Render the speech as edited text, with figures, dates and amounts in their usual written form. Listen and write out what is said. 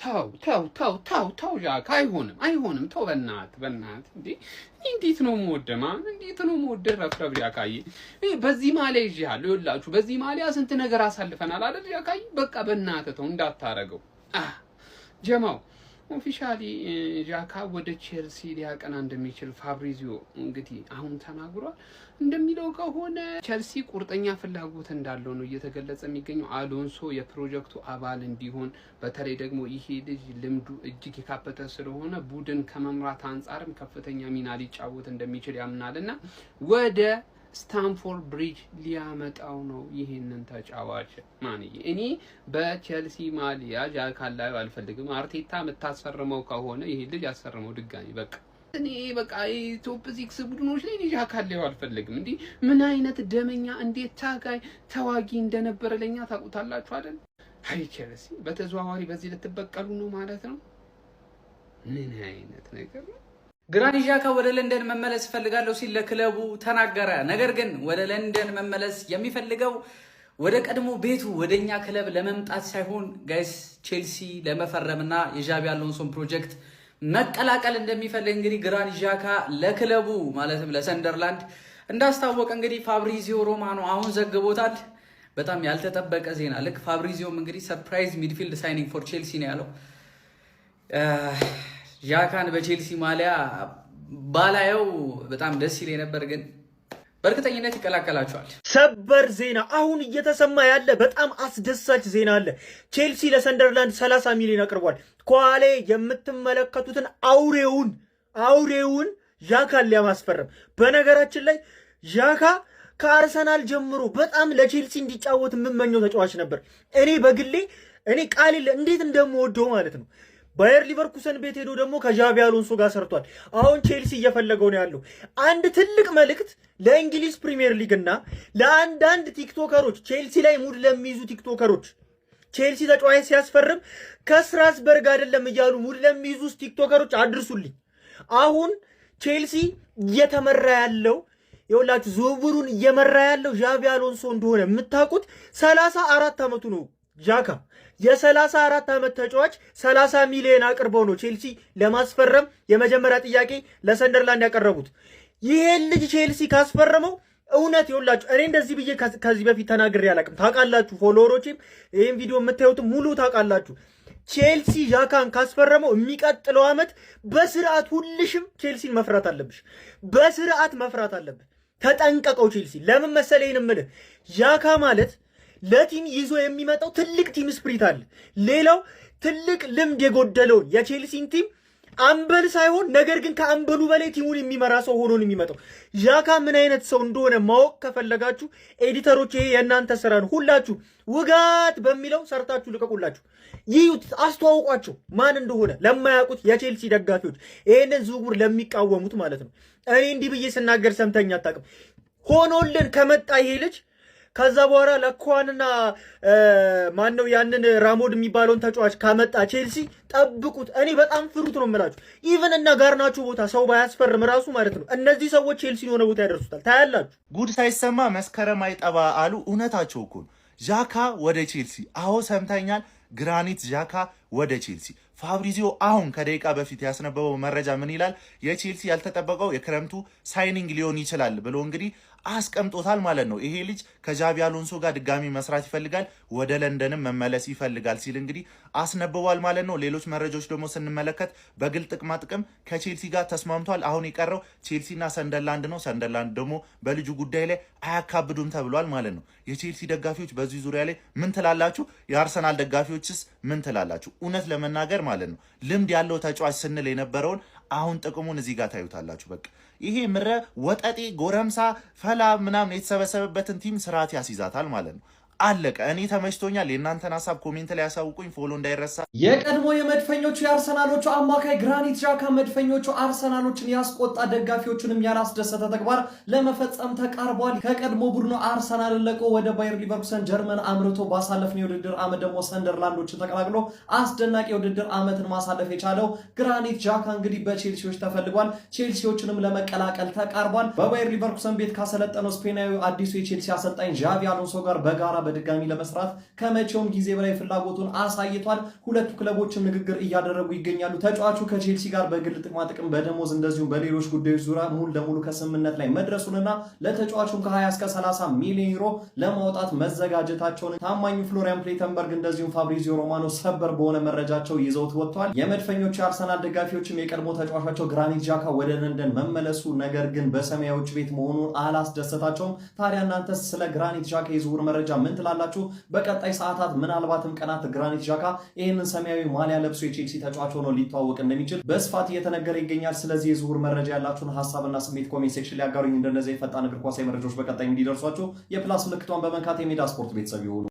ተው ዣካ አይሆንም ተው በእናት እንዴት ነው የምወደማ እንዴት ነው የምወደ ረፍረፍ ዣካዬ በዚህ ማሊያ ይዤሃለሁ ይኸውላችሁ በዚህ ማሊያ ስንት ነገር አሳልፈናል አይደል ዣካዬ በቃ በእናትህ ተው እንዳታረገው ጀማው ኦፊሻሊ ዣካ ወደ ቼልሲ ሊያቀና እንደሚችል ፋብሪዚዮ እንግዲህ አሁን ተናግሯል እንደሚለው ከሆነ ቼልሲ ቁርጠኛ ፍላጎት እንዳለው ነው እየተገለጸ የሚገኘው አሎንሶ የፕሮጀክቱ አባል እንዲሆን በተለይ ደግሞ ይሄ ልጅ ልምዱ እጅግ የካበተ ስለሆነ ቡድን ከመምራት አንፃርም ከፍተኛ ሚና ሊጫወት እንደሚችል ያምናልና ወደ ስታንፎርድ ብሪጅ ሊያመጣው ነው ይሄንን ተጫዋች ማንዬ እኔ በቼልሲ ማሊያ ዣካን ላይ አልፈልግም አርቴታ መታስፈርመው ከሆነ ይሄ ልጅ ያስፈርመው ድጋሚ በቃ እኔ በቃ ቶፕ 6 ቡድኖች ላይ ዣካን ላይ አልፈልግም እንዴ ምን አይነት ደመኛ እንዴት ታጋይ ተዋጊ እንደነበረ ለኛ ታውቁታላችሁ አይደል አይ ቼልሲ በተዘዋዋሪ በዚህ ልትበቀሉ ነው ማለት ነው ምን አይነት ነገር ነው ግራኒት ዣካ ወደ ለንደን መመለስ ፈልጋለሁ ሲል ለክለቡ ተናገረ። ነገር ግን ወደ ለንደን መመለስ የሚፈልገው ወደ ቀድሞ ቤቱ ወደኛ ክለብ ለመምጣት ሳይሆን ጋይስ ቼልሲ ለመፈረምና የዣቢ አሎንሶን ፕሮጀክት መቀላቀል እንደሚፈልግ እንግዲህ ግራኒት ዣካ ለክለቡ ማለትም ለሰንደርላንድ እንዳስታወቀ እንግዲህ ፋብሪዚዮ ሮማኖ አሁን ዘግቦታል። በጣም ያልተጠበቀ ዜና ልክ ፋብሪዚዮም እንግዲህ ሰርፕራይዝ ሚድፊልድ ሳይኒንግ ፎር ቼልሲ ነው ያለው። ዣካን በቼልሲ ማሊያ ባላየው በጣም ደስ ይለኝ ነበር፣ ግን በእርግጠኝነት ይቀላቀላቸዋል። ሰበር ዜና አሁን እየተሰማ ያለ በጣም አስደሳች ዜና አለ። ቼልሲ ለሰንደርላንድ 30 ሚሊዮን አቅርቧል። ኳሌ የምትመለከቱትን አውሬውን ዣካን ሊያማስፈረም። በነገራችን ላይ ዣካ ከአርሰናል ጀምሮ በጣም ለቼልሲ እንዲጫወት የምመኘው ተጫዋች ነበር። እኔ በግሌ ቃል እንዴት እንደምወደው ማለት ነው። ባየር ሊቨርኩሰን ቤት ሄዶ ደግሞ ከዣቢ አሎንሶ ጋር ሰርቷል። አሁን ቼልሲ እየፈለገው ነው ያለው። አንድ ትልቅ መልእክት ለእንግሊዝ ፕሪሚየር ሊግ እና ለአንዳንድ ቲክቶከሮች፣ ቼልሲ ላይ ሙድ ለሚይዙ ቲክቶከሮች ቼልሲ ተጫዋች ሲያስፈርም ከስትራስበርግ አይደለም እያሉ ሙድ ለሚይዙ ቲክቶከሮች አድርሱልኝ። አሁን ቼልሲ እየተመራ ያለው ይኸውላችሁ ዝውውሩን እየመራ ያለው ዣቢ አሎንሶ እንደሆነ የምታውቁት 34 ዓመቱ ነው። ዣካ የ34 ዓመት ተጫዋች 30 ሚሊዮን አቅርበው ነው ቼልሲ ለማስፈረም የመጀመሪያ ጥያቄ ለሰንደርላንድ ያቀረቡት። ይሄን ልጅ ቼልሲ ካስፈረመው እውነት ይኸውላችሁ እኔ እንደዚህ ብዬ ከዚህ በፊት ተናግሬ አላውቅም። ታውቃላችሁ፣ ፎሎወሮችም ይሄን ቪዲዮ የምታዩት ሙሉ ታውቃላችሁ። ቼልሲ ዣካን ካስፈረመው የሚቀጥለው ዓመት በስርዓት ሁልሽም ቼልሲን መፍራት አለብሽ። በስርዓት መፍራት አለብህ። ተጠንቀቀው ቼልሲ። ለምን መሰለህ ይሄን የምልህ ዣካ ማለት ለቲም ይዞ የሚመጣው ትልቅ ቲም ስፕሪት አለ። ሌላው ትልቅ ልምድ የጎደለውን የቼልሲን ቲም አምበል ሳይሆን ነገር ግን ከአምበሉ በላይ ቲሙን የሚመራ ሰው ሆኖ ነው የሚመጣው። ዣካ ምን አይነት ሰው እንደሆነ ማወቅ ከፈለጋችሁ ኤዲተሮች ይሄ የእናንተ ስራ ነው። ሁላችሁ ውጋት በሚለው ሰርታችሁ ልቀቁላችሁ። ይዩት፣ አስተዋውቋቸው ማን እንደሆነ ለማያውቁት የቼልሲ ደጋፊዎች፣ ይሄንን ዝውውር ለሚቃወሙት ማለት ነው። እኔ እንዲህ ብዬ ስናገር ሰምተኛ አታውቅም። ሆኖልን ከመጣ ይሄ ልጅ ከዛ በኋላ ለኳንና ማነው ያንን ራሞድ የሚባለውን ተጫዋች ካመጣ ቼልሲ ጠብቁት። እኔ በጣም ፍሩት ነው የምላችሁ። ኢቭን እና ጋርናቾ ቦታ ሰው ባያስፈርም ራሱ ማለት ነው እነዚህ ሰዎች ቼልሲን የሆነ ቦታ ያደርሱታል። ታያላችሁ። ጉድ ሳይሰማ መስከረም አይጠባ አሉ። እውነታቸው እኮ ዣካ ወደ ቼልሲ። አዎ ሰምተኛል። ግራኒት ዣካ ወደ ቼልሲ። ፋብሪዚዮ አሁን ከደቂቃ በፊት ያስነበበው መረጃ ምን ይላል? የቼልሲ ያልተጠበቀው የክረምቱ ሳይኒንግ ሊሆን ይችላል ብሎ እንግዲህ አስቀምጦታል ማለት ነው። ይሄ ልጅ ከዣቢ አሎንሶ ጋር ድጋሚ መስራት ይፈልጋል፣ ወደ ለንደንም መመለስ ይፈልጋል ሲል እንግዲህ አስነብቧል ማለት ነው። ሌሎች መረጃዎች ደግሞ ስንመለከት በግል ጥቅማ ጥቅም ከቼልሲ ጋር ተስማምቷል። አሁን የቀረው ቼልሲና ሰንደርላንድ ነው። ሰንደርላንድ ደግሞ በልጁ ጉዳይ ላይ አያካብዱም ተብሏል ማለት ነው። የቼልሲ ደጋፊዎች በዚህ ዙሪያ ላይ ምን ትላላችሁ? የአርሰናል ደጋፊዎችስ ምን ትላላችሁ? እውነት ለመናገር ማለት ነው ልምድ ያለው ተጫዋች ስንል የነበረውን አሁን ጥቅሙን እዚህ ጋር ታዩታላችሁ። በቃ ይሄ ምረ ወጠጤ ጎረምሳ ፈላ ምናምን የተሰበሰበበትን ቲም ስርዓት ያስይዛታል ማለት ነው። አለቀ። እኔ ተመችቶኛል። የእናንተን ሀሳብ ኮሜንት ላይ ያሳውቁኝ። ፎሎ እንዳይረሳ። የቀድሞ የመድፈኞቹ የአርሰናሎቹ አማካይ ግራኒት ዣካ መድፈኞቹ አርሰናሎችን ያስቆጣ ደጋፊዎችንም ያላስደሰተ ተግባር ለመፈጸም ተቃርቧል። ከቀድሞ ቡድኑ አርሰናልን ለቆ ወደ ባየር ሊቨርኩሰን ጀርመን አምርቶ ባሳለፍነው የውድድር ዓመት ደግሞ ሰንደርላንዶችን ተቀላቅሎ አስደናቂ የውድድር ዓመትን ማሳለፍ የቻለው ግራኒት ዣካ እንግዲህ በቼልሲዎች ተፈልጓል። ቼልሲዎችንም ለመቀላቀል ተቃርቧል። በባየር ሊቨርኩሰን ቤት ካሰለጠነው ስፔናዊ አዲሱ የቼልሲ አሰልጣኝ ዣቢ አሎንሶ ጋር በጋራ በድጋሚ ለመስራት ከመቼውም ጊዜ በላይ ፍላጎቱን አሳይቷል። ሁለቱ ክለቦችም ንግግር እያደረጉ ይገኛሉ። ተጫዋቹ ከቼልሲ ጋር በግል ጥቅማ ጥቅም፣ በደሞዝ እንደዚሁም በሌሎች ጉዳዮች ዙሪያ ሙሉ ለሙሉ ከስምምነት ላይ መድረሱንና ለተጫዋቹም ከ20 እስከ 30 ሚሊዮን ዩሮ ለማውጣት መዘጋጀታቸውን ታማኙ ፍሎሪያን ፕሌተንበርግ እንደዚሁም ፋብሪዚዮ ሮማኖ ሰበር በሆነ መረጃቸው ይዘውት ወጥቷል። የመድፈኞቹ የአርሰናል ደጋፊዎችም የቀድሞ ተጫዋቻቸው ግራኒት ዣካ ወደ ለንደን መመለሱ ነገር ግን በሰማያዊዎች ቤት መሆኑን አላስደሰታቸውም። ታዲያ እናንተ ስለ ግራኒት ዣካ የዝውውር መረጃ ምን ትላላችሁ? በቀጣይ ሰዓታት ምናልባትም ቀናት ግራኒት ዣካ ይህንን ሰማያዊ ማሊያ ለብሶ የቼልሲ ተጫዋች ሆኖ ሊተዋወቅ እንደሚችል በስፋት እየተነገረ ይገኛል። ስለዚህ የዝውውር መረጃ ያላችሁን ሀሳብና ስሜት ኮሜንት ሴክሽን ሊያጋሩኝ። እንደነዚህ የፈጣን እግር ኳሳዊ መረጃዎች በቀጣይ እንዲደርሷችሁ የፕላስ ምልክቷን በመንካት የሜዳ ስፖርት ቤተሰብ ይሁኑ።